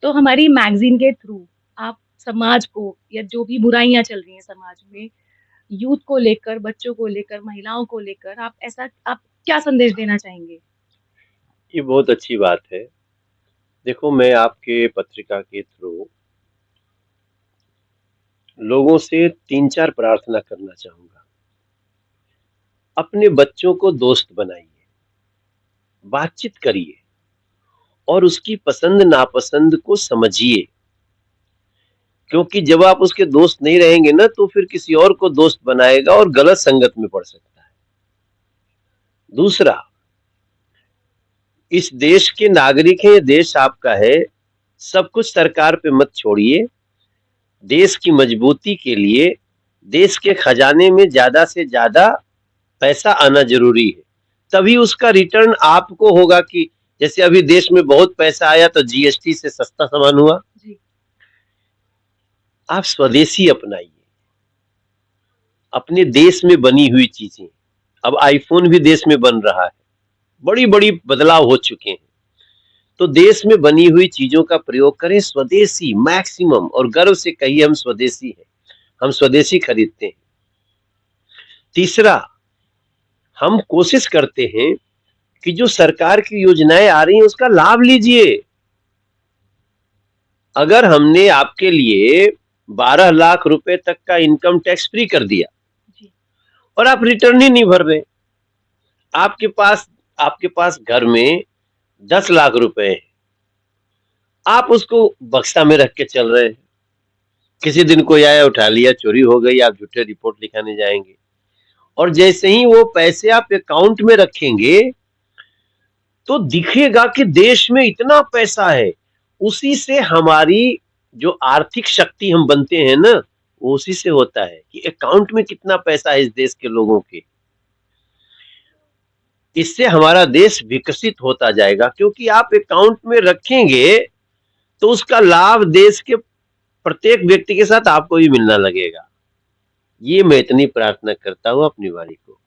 तो हमारी मैगज़ीन के थ्रू आप समाज को या जो भी बुराइयाँ चल रही हैं समाज में, यूथ को लेकर, बच्चों को लेकर, महिलाओं को लेकर आप क्या संदेश देना चाहेंगे? ये बहुत अच्छी बात है। देखो, मैं आपके पत्रिका के थ्रू लोगों से 3-4 प्रार्थना करना चाहूँगा। अपने बच्चों को दोस्त बनाइए, बातचीत करिए और उसकी पसंद-नापसंद को समझिए। क्योंकि जब आप उसके दोस्त नहीं रहेंगे ना, तो फिर किसी और को दोस्त बनाएगा और गलत संगत में पड़ सकता है। दूसरा, इस देश के नागरिक हैं, ये देश आपका है, सब कुछ सरकार पे मत छोड़िए। देश की मजबूती के लिए देश के खजाने में ज़्यादा से ज़्यादा पैसा आना ज़रूरी है। तभी उसका रिटर्न आपको होगा कि जैसे अभी देश में बहुत पैसा आया तो जीएसटी से सस्ता सामान हुआ। जी। आप स्वदेशी अपनाइए, अपने देश में बनी हुई चीज़ें। अब आईफ़ोन भी देश में बन रहा है, बड़ी-बड़ी बदलाव हो चुके हैं। तो देश में बनी हुई चीज़ों का प्रयोग करें, स्वदेशी मैक्सिमम, और गर्व से कहिए हम स्वदेशी हैं, हम स्वदेशी खरीदते हैं। तीसरा, हम कोशिश करते हैं कि जो सरकार की योजनाएं आ रही हैं उसका लाभ लीजिए। अगर हमने आपके लिए 12 लाख रुपए तक का इनकम टैक्स फ्री कर दिया जी। और आप रिटर्न ही नहीं भर रहे, आपके पास आपके पास घर में 10 लाख रुपए हैं, आप उसको बक्सा में रख के चल रहे हैं। किसी दिन कोई आया, उठा लिया, चोरी हो गई, आप झूठे रिपोर्ट लिखाने जाएंगे। और जैसे ही वो पैसे आप अकाउंट में रखेंगे तो दिखेगा कि देश में इतना पैसा है। उसी से हमारी जो आर्थिक शक्ति हम बनते हैं ना, वो उसी से होता है कि अकाउंट में कितना पैसा है इस देश के लोगों के। इससे हमारा देश विकसित होता जाएगा, क्योंकि आप अकाउंट में रखेंगे तो उसका लाभ देश के प्रत्येक व्यक्ति के साथ आपको भी मिलना लगेगा। ये मैं इतनी प्रार्थना करता हूँ अपनी वाणी को।